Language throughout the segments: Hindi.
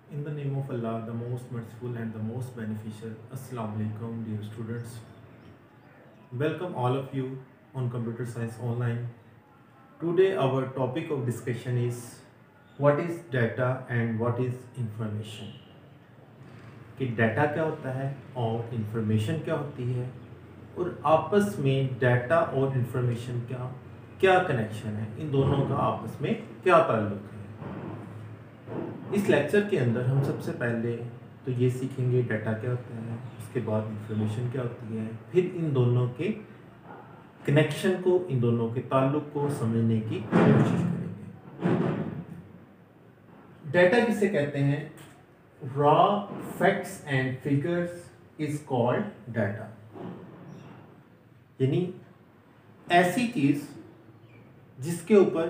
In the name of Allah, the most merciful and the most beneficial. Assalamu alaikum, dear students. Welcome all of you on Computer Science Online. Today, our topic of discussion is what is data and what is information. कि डाटा क्या होता है और इंफॉर्मेशन क्या होती है और आपस में डाटा और इंफॉर्मेशन क्या क्या कनेक्शन है, इन दोनों का आपस में क्या ताल्लुक है। इस लेक्चर के अंदर हम सबसे पहले तो ये सीखेंगे डाटा क्या होता है, उसके बाद इंफॉर्मेशन क्या होती है, फिर इन दोनों के कनेक्शन को, इन दोनों के ताल्लुक को समझने की कोशिश करेंगे। डाटा किसे कहते हैं? Raw facts and figures is called data. यानी ऐसी चीज जिसके ऊपर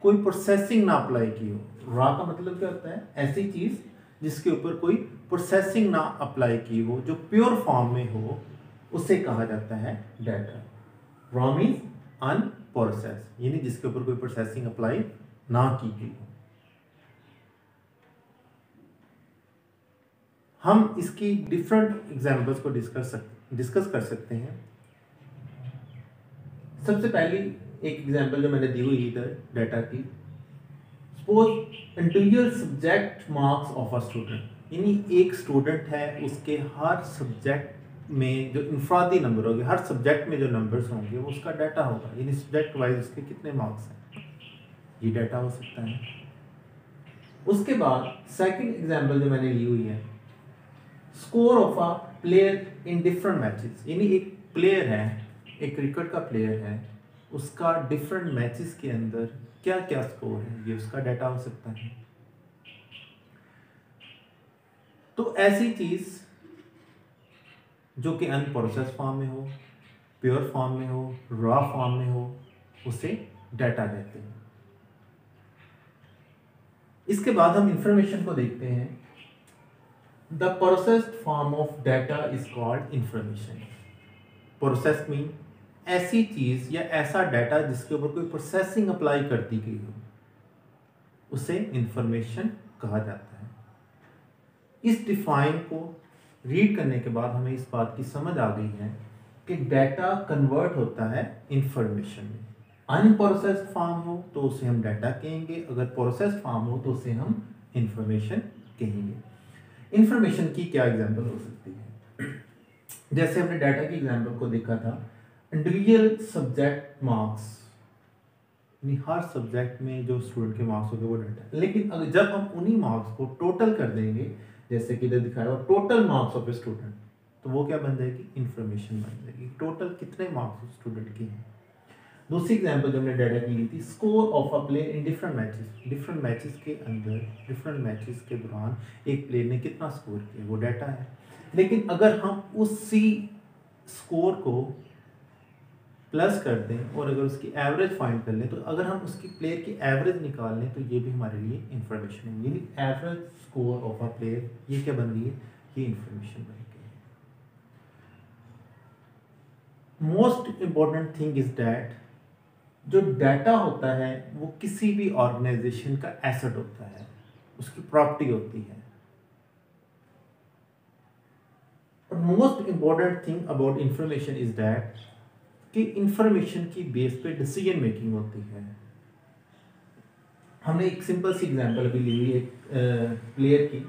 कोई प्रोसेसिंग ना अप्लाई की हो। रॉ का मतलब क्या होता है? ऐसी चीज जिसके ऊपर कोई प्रोसेसिंग ना अप्लाई की हो, जो प्योर फॉर्म में हो, उसे कहा जाता है डाटा। रॉ मीन्स अनप्रोसेस, यानी जिसके ऊपर कोई प्रोसेसिंग अप्लाई ना की गई हो। हम इसकी डिफरेंट एग्जांपल्स को डिस्कस कर सकते हैं। सबसे पहली एक एग्जांपल जो मैंने दी हुई इधर डाटा की, suppose individual subject marks of a student, यानी एक स्टूडेंट है, उसके हर सब्जेक्ट में जो इंफरादी नंबर होंगे, हर सब्जेक्ट में जो नंबर्स होंगे वो उसका डाटा होगा, यानी सब्जेक्ट वाइज उसके कितने मार्क्स हैं, ये डाटा हो सकता है। उसके बाद सेकंड एग्जांपल जो मैंने ली हुई है, score of a player in different matches, यानी एक प्लेयर है, एक क्रिकेट का प्लेयर है, उसका डिफरेंट मैचेस के अंदर क्या क्या स्कोर है, ये उसका डाटा हो सकता है। तो ऐसी चीज जो कि अनप्रोसेस फॉर्म में हो, प्योर फॉर्म में हो, रॉ फॉर्म में हो, उसे डाटा कहते हैं। इसके बाद हम इंफॉर्मेशन को देखते हैं। The processed form of data is called information. Process mean ऐसी चीज या ऐसा डाटा जिसके ऊपर कोई प्रोसेसिंग अप्लाई कर दी गई हो, उसे इंफॉर्मेशन कहा जाता है। इस डिफाइन को रीड करने के बाद हमें इस बात की समझ आ गई है कि डाटा कन्वर्ट होता है इंफॉर्मेशन में। अनप्रोसेस्ड फॉर्म हो तो उसे हम डाटा कहेंगे, अगर प्रोसेस्ड फॉर्म हो तो उसे हम इंफॉर्मेशन कहेंगे। इंफॉर्मेशन की क्या एग्जांपल हो सकती है? जैसे हमने डाटा की एग्जांपल को देखा था, इंडिविजुअल सब्जेक्ट मार्क्स, हर सब्जेक्ट में जो स्टूडेंट के मार्क्स होंगे वो डाटा है। लेकिन अगर जब हम उन्हीं मार्क्स को टोटल कर देंगे, जैसे कि इधर दिखाया हुआ total marks of a student, तो वो क्या बन जाएगी? इंफॉर्मेशन बन जाएगी। टोटल कितने मार्क्स स्टूडेंट के हैं। दूसरी एग्जांपल जो हमने डाटा की ली थी, score of a player in different matches, different matches के अंदर, डिफरेंट मैचेस के दौरान एक प्लेयर ने कितना स्कोर किया, वो डाटा है। लेकिन अगर हम उसी स्कोर को प्लस कर दें और अगर उसकी एवरेज फाइंड कर लें, तो अगर हम उसकी प्लेयर की एवरेज निकाल लें तो ये भी हमारे लिए इंफॉर्मेशन है। यानी average score of a player, ये क्या बन गई है? ये इंफॉर्मेशन बन गई है। Most important thing is that जो डाटा होता है वो किसी भी ऑर्गेनाइजेशन का एसेट होता है, उसकी प्रॉपर्टी होती है। और most important thing about information is that कि इंफॉर्मेशन की बेस पे डिसीजन मेकिंग होती है। हमने एक सिंपल सी एग्जांपल अभी ली हुई है प्लेयर की।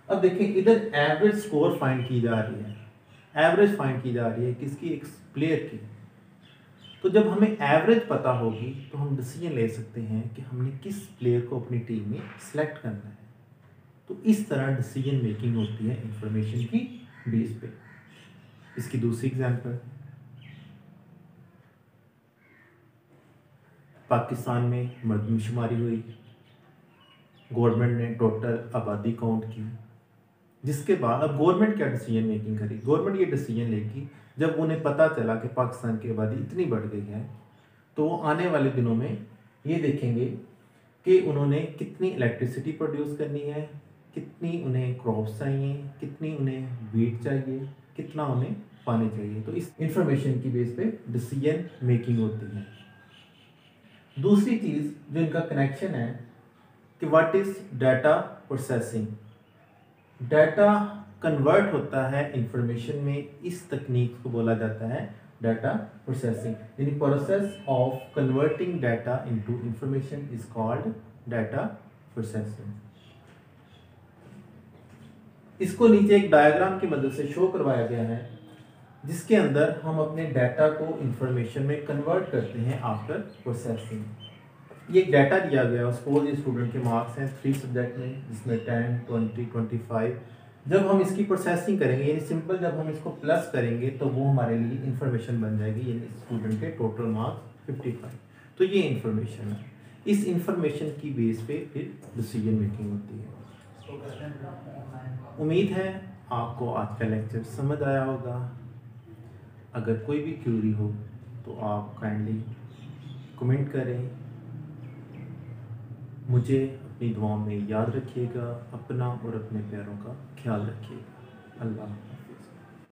अब देखिए इधर एवरेज स्कोर फाइंड की जा रही है, एवरेज फाइंड की जा रही है किसकी? एक प्लेयर की। तो जब हमें एवरेज पता होगी तो हम डिसीजन ले सकते हैं कि हमने किस प्लेयर को अपनी टीम में सिलेक्ट करना है। तो इस तरह डिसीजन मेकिंग होती है इंफॉर्मेशन की बेस पे। इसकी दूसरी एग्जांपल, पाकिस्तान में मरदमशुमारी हुई, गवर्नमेंट ने टोटल आबादी काउंट की, जिसके बाद अब गवर्नमेंट क्या डिसीजन मेकिंग करी? गवर्नमेंट ये डिसीजन लेगी, जब उन्हें पता चला कि पाकिस्तान की आबादी इतनी बढ़ गई है, तो वो आने वाले दिनों में ये देखेंगे कि उन्होंने कितनी इलेक्ट्रिसिटी प्रोड्यूस करनी है, कितनी उन्हें क्रॉप्स चाहिए, कितनी उन्हें वीट चाहिए, कितना उन्हें पानी चाहिए। तो इस इंफॉर्मेशन की बेस पे डिसीजन मेकिंग होती है। दूसरी चीज़ जो इनका कनेक्शन है कि what is data processing. Data convert होता है इंफॉर्मेशन में, इस तकनीक को बोला जाता है डाटा प्रोसेसिंग, यानी process of converting data into information is called data processing. इसको नीचे एक डायग्राम की मदद से शो करवाया गया है, जिसके अंदर हम अपने डाटा को इंफॉर्मेशन में कन्वर्ट करते हैं आफ्टर प्रोसेसिंग। ये एक डाटा दिया गया है, सपोज स्टूडेंट के मार्क्स हैं 3 सब्जेक्ट में, जिसमें 10, 20, 25। जब हम इसकी प्रोसेसिंग करेंगे, यानी सिंपल जब हम इसको प्लस करेंगे तो वो हमारे लिए इंफॉर्मेशन बन जाएगी, यानी स्टूडेंट के टोटल मार्क्स 55। तो ये इंफॉर्मेशन है, इस इंफॉर्मेशन की बेस पे फिर डिसीजन मेकिंग होती है। उम्मीद है आपको आज का लेक्चर समझ आया होगा। अगर कोई भी क्यूरी हो तो आप काइंडली कमेंट करें। मुझे अपनी दुआओं में याद रखिएगा, अपना और अपने प्यारों का ख्याल रखिएगा। अल्लाह।